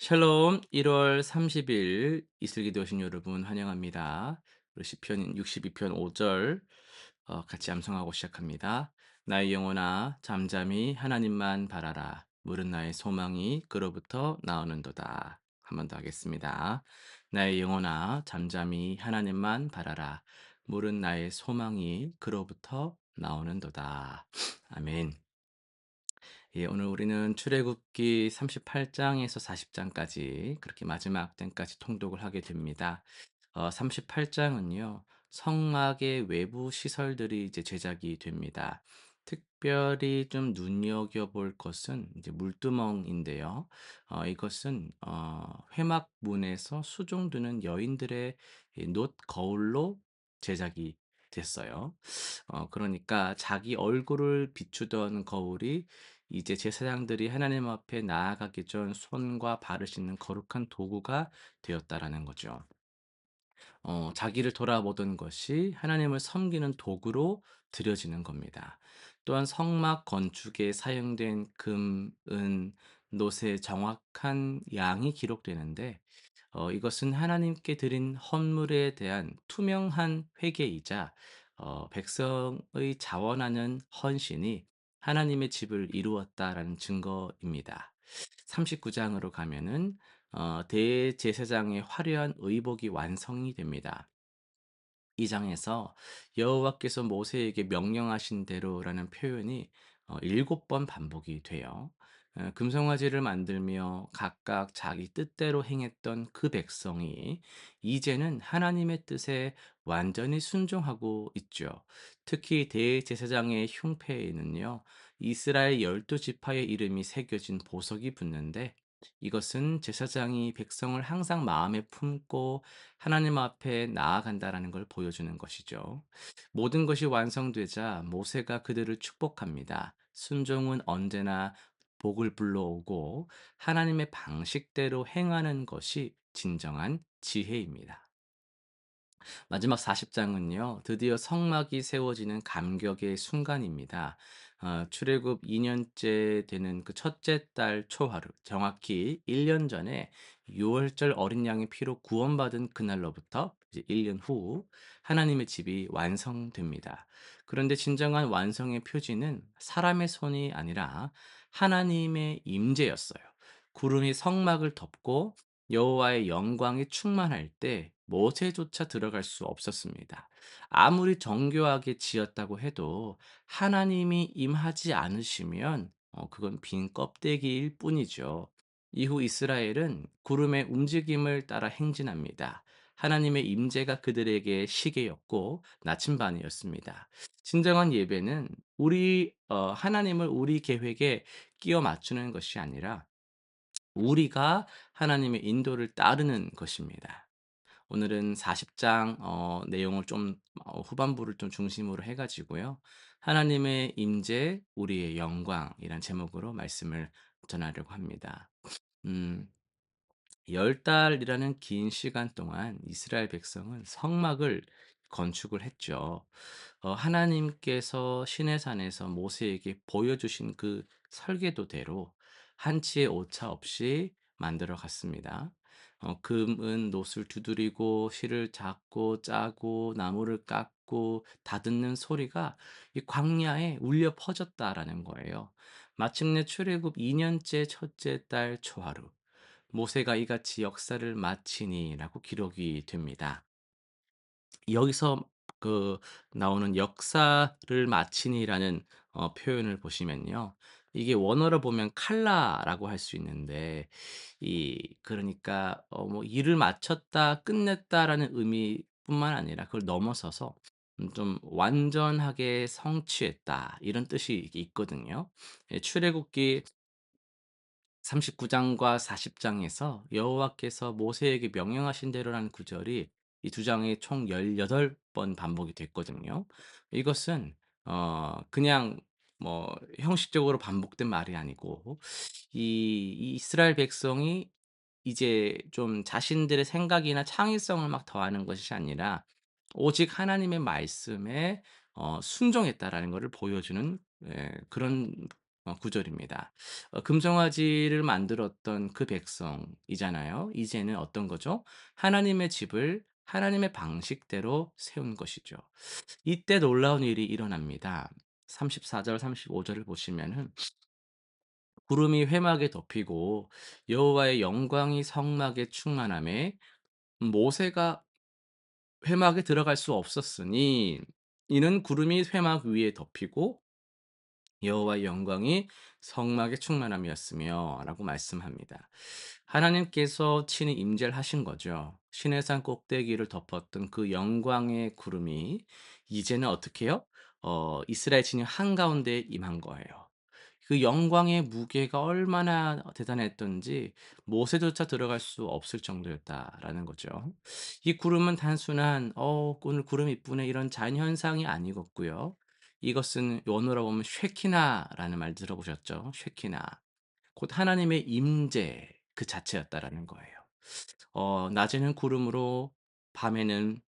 샬롬 1월 30일 이슬기도 오신 여러분 환영합니다. 우리 시편 62편 5절 같이 암송하고 시작합니다. 나의 영혼아 잠잠히 하나님만 바라라. 물은 나의 소망이 그로부터 나오는도다. 한 번 더 하겠습니다. 나의 영혼아 잠잠히 하나님만 바라라. 물은 나의 소망이 그로부터 나오는도다. 아멘. 예, 오늘 우리는 출애굽기 38장에서 40장까지 그렇게 마지막 장까지 통독을 하게 됩니다. 38장은요. 성막의 외부 시설들이 이제 제작이 됩니다. 특별히 좀 눈여겨볼 것은 이제 물두멍인데요. 이것은 회막문에서 수종드는 여인들의 이놋 거울로 제작이 됐어요. 그러니까 자기 얼굴을 비추던 거울이 이제 제사장들이 하나님 앞에 나아가기 전 손과 발을 씻는 거룩한 도구가 되었다라는 거죠. 자기를 돌아보던 것이 하나님을 섬기는 도구로 드려지는 겁니다. 또한 성막 건축에 사용된 금, 은, 놋의 정확한 양이 기록되는데 이것은 하나님께 드린 헌물에 대한 투명한 회개이자 백성의 자원하는 헌신이 하나님의 집을 이루었다라는 증거입니다. 39장으로 가면은 대제사장의 화려한 의복이 완성이 됩니다. 이 장에서 여호와께서 모세에게 명령하신 대로라는 표현이 7번 반복이 돼요. 금송아지를 만들며 각각 자기 뜻대로 행했던 그 백성이 이제는 하나님의 뜻에 완전히 순종하고 있죠. 특히 대제사장의 흉패에는요. 이스라엘 12지파의 이름이 새겨진 보석이 붙는데 이것은 제사장이 백성을 항상 마음에 품고 하나님 앞에 나아간다라는 걸 보여주는 것이죠. 모든 것이 완성되자 모세가 그들을 축복합니다. 순종은 언제나 복을 불러오고 하나님의 방식대로 행하는 것이 진정한 지혜입니다. 마지막 40장은요. 드디어 성막이 세워지는 감격의 순간입니다. 출애굽 2 년째 되는 그 첫째 달 초하루, 정확히 1년 전에 유월절 어린 양의 피로 구원받은 그날로부터 이제 1년 후 하나님의 집이 완성됩니다. 그런데 진정한 완성의 표지는 사람의 손이 아니라 하나님의 임재였어요. 구름이 성막을 덮고 여호와의 영광이 충만할 때 모세조차 들어갈 수 없었습니다. 아무리 정교하게 지었다고 해도 하나님이 임하지 않으시면 그건 빈 껍데기일 뿐이죠. 이후 이스라엘은 구름의 움직임을 따라 행진합니다. 하나님의 임재가 그들에게 시계였고 나침반이었습니다. 진정한 예배는 하나님을 우리 계획에 끼워 맞추는 것이 아니라 우리가 하나님의 인도를 따르는 것입니다. 오늘은 40장 내용을 좀 후반부를 좀 중심으로 해 가지고요. 하나님의 임재 우리의 영광이란 제목으로 말씀을 전하려고 합니다. 음. 열 달이라는 긴 시간 동안 이스라엘 백성은 성막을 건축을 했죠. 하나님께서 시내산에서 모세에게 보여주신 그 설계도대로 한치의 오차 없이 만들어 갔습니다. 금은 놋을 두드리고 실을 잡고 짜고 나무를 깎고 다듬는 소리가 이 광야에 울려 퍼졌다라는 거예요. 마침내 출애굽 2년째 첫째 달 초하루 모세가 이같이 역사를 마치니라고 기록이 됩니다. 여기서 그 나오는 역사를 마치니라는 표현을 보시면요. 이게 원어로 보면 칼라라고 할 수 있는데 그러니까 뭐 일을 마쳤다, 끝냈다라는 의미뿐만 아니라 그걸 넘어서서 좀 완전하게 성취했다 이런 뜻이 이게 있거든요. 예, 출애굽기 39장과 40장에서 여호와께서 모세에게 명령하신 대로라는 구절이 이 두 장에 총 18번 반복이 됐거든요. 이것은 그냥 뭐 형식적으로 반복된 말이 아니고 이 이스라엘 백성이 이제 좀 자신들의 생각이나 창의성을 막 더하는 것이 아니라 오직 하나님의 말씀에 순종했다라는 것을 보여주는 그런 구절입니다. 금송아지를 만들었던 그 백성이잖아요. 이제는 어떤 거죠? 하나님의 집을 하나님의 방식대로 세운 것이죠. 이때 놀라운 일이 일어납니다. 34절 35 절을 보시면은 구름이 회막에 덮이고 여호와의 영광이 성막에 충만함에 모세가 회막에 들어갈 수 없었으니 이는 구름이 회막 위에 덮이고 여호와의 영광이 성막에 충만함이었으며라고 말씀합니다. 하나님께서 친히 임재를 하신 거죠. 시내산 꼭대기를 덮었던 그 영광의 구름이 이제는 어떻게 해요? 이스라엘 진영 한가운데에 임한 거예요. 그 영광의 무게가 얼마나 대단했던지 모세조차 들어갈 수 없을 정도였다라는 거죠. 이 구름은 단순한 '오늘 구름 이쁘네.' 이런 자연현상이 아니었고요. 이것은 원어로 보면 쉐키나라는 말 들어보셨죠? 쉐키나. 곧 하나님의 임재 그 자체였다라는 거예요. 낮에는 구름으로 밤에는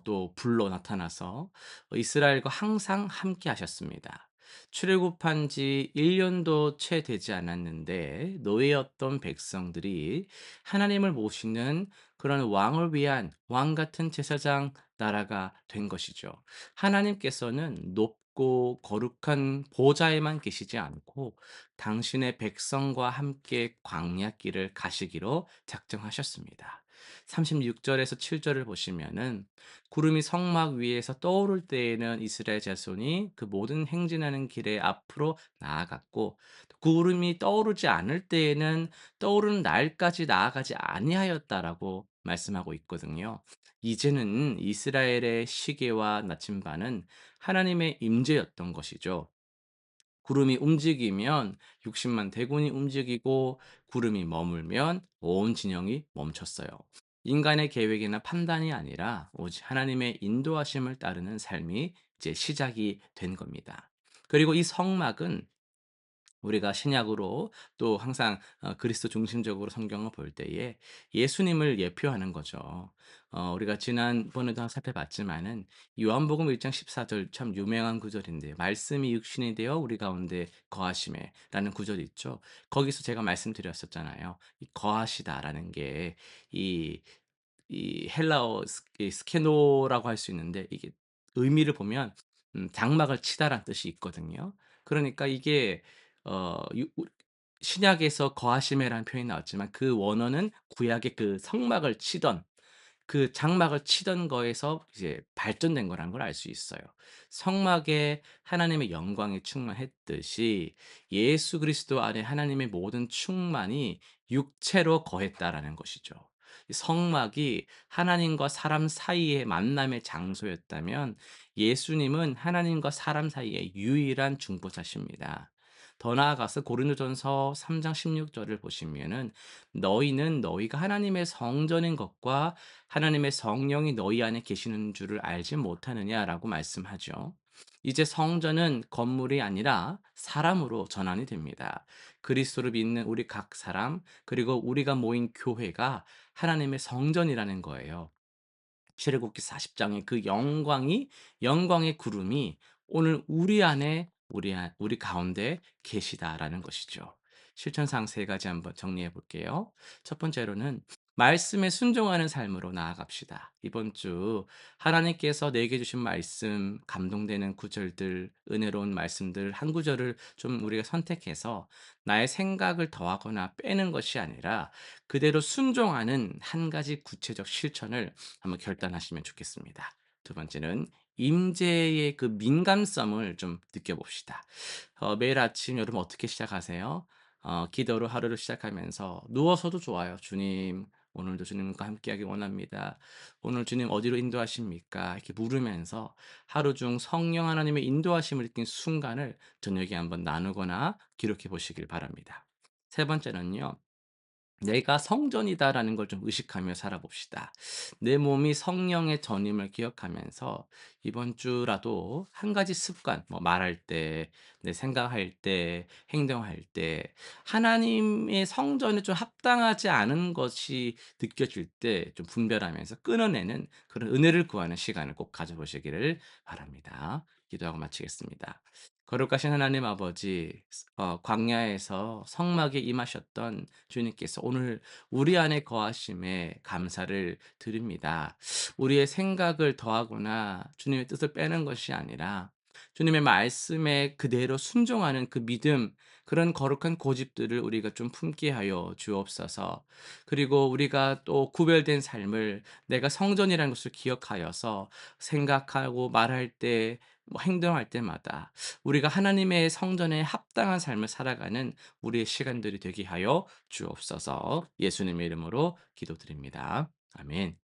또 불로 나타나서 이스라엘과 항상 함께 하셨습니다. 출애굽한 지 1 년도 채 되지 않았는데 노예였던 백성들이 하나님을 모시는 그런 왕을 위한 왕 같은 제사장 나라가 된 것이죠. 하나님께서는 높고 거룩한 보좌에만 계시지 않고 당신의 백성과 함께 광야길을 가시기로 작정하셨습니다. 36 절에서 7 절을 보시면은 구름이 성막 위에서 떠오를 때에는 이스라엘 자손이 그 모든 행진하는 길에 앞으로 나아갔고 구름이 떠오르지 않을 때에는 떠오르는 날까지 나아가지 아니하였다라고 말씀하고 있거든요. 이제는 이스라엘의 시계와 나침반은 하나님의 임재였던 것이죠. 구름이 움직이면 60만 대군이 움직이고 구름이 머물면 온 진영이 멈췄어요. 인간의 계획이나 판단이 아니라 오직 하나님의 인도하심을 따르는 삶이 이제 시작이 된 겁니다. 그리고 이 성막은 우리가 신약으로 또 항상 그리스도 중심적으로 성경을 볼 때에 예수님을 예표하는 거죠. 우리가 지난번에도 살펴봤지만은 요한복음 1장 14절 참 유명한 구절인데 "말씀이 육신이 되어 우리 가운데 거하시매"라는 구절이 있죠. 거기서 제가 말씀드렸었잖아요. 이 "거하시다"라는 게 이 헬라어 이 스케노라고 할 수 있는데 이게 의미를 보면 장막을 치다라는 뜻이 있거든요. 그러니까 이게 어 유 우 신약에서 거하심이라는 표현이 나왔지만 그 원어는 구약의 그 성막을 치던 그 장막을 치던 거에서 이제 발전된 거라는 걸 알 수 있어요. 성막에 하나님의 영광이 충만했듯이 예수 그리스도 안에 하나님의 모든 충만이 육체로 거했다라는 것이죠. 이 성막이 하나님과 사람 사이의 만남의 장소였다면 예수님은 하나님과 사람 사이의 유일한 중보자십니다. 더 나아가서 고린도전서 3장 16 절을 보시면은 "너희는 너희가 하나님의 성전인 것과 하나님의 성령이 너희 안에 계시는 줄을 알지 못하느냐라고 말씀하죠. 이제 성전은 건물이 아니라 사람으로 전환이 됩니다. 그리스도를 믿는 우리 각 사람, 그리고 우리가 모인 교회가 하나님의 성전이라는 거예요. 출애굽기 40 장의 그 영광의 구름이 오늘 우리 안에 우리 가운데 계시다라는 것이죠. 실천사항 세 가지 한번 정리해 볼게요. 첫 번째로는 말씀에 순종하는 삶으로 나아갑시다. 이번 주 하나님께서 내게 주신 말씀, 감동되는 구절들, 은혜로운 말씀들 한 구절을 좀 우리가 선택해서 나의 생각을 더하거나 빼는 것이 아니라 그대로 순종하는 한 가지 구체적 실천을 한번 결단하시면 좋겠습니다. 두 번째는 임재의 그 민감성을 좀 느껴봅시다. 매일 아침 여러분 어떻게 시작하세요? 기도로 하루를 시작하면서 누워서도 좋아요. "주님, 오늘도 주님과 함께하기 원합니다. 오늘 주님 어디로 인도하십니까?" 이렇게 물으면서 하루 중 성령 하나님의 인도하심을 느낀 순간을 저녁에 한번 나누거나 기록해 보시길 바랍니다. 세 번째는요. '내가 성전이다.'라는 걸 좀 의식하며 살아봅시다. 내 몸이 성령의 전임을 기억하면서 이번 주라도 한 가지 습관 말할 때, 내 생각할 때, 행동할 때 하나님의 성전에 좀 합당하지 않은 것이 느껴질 때 좀 분별하면서 끊어내는 그런 은혜를 구하는 시간을 꼭 가져 보시기를 바랍니다. 기도하고 마치겠습니다. 거룩하신 하나님 아버지, 광야에서 성막에 임하셨던 주님께서 오늘 우리 안에 거하심에 감사를 드립니다. 우리의 생각을 더하거나 주님의 뜻을 빼는 것이 아니라 주님의 말씀에 그대로 순종하는 그 믿음, 그런 거룩한 고집들을 우리가 좀 품게 하여 주옵소서. 그리고 우리가 또 구별된 삶을 내가 성전이라는 것을 기억하여서 생각하고 말할 때, 행동할 때마다 우리가 하나님의 성전에 합당한 삶을 살아가는 우리의 시간들이 되게 하여 주옵소서. 예수님의 이름으로 기도드립니다. 아멘.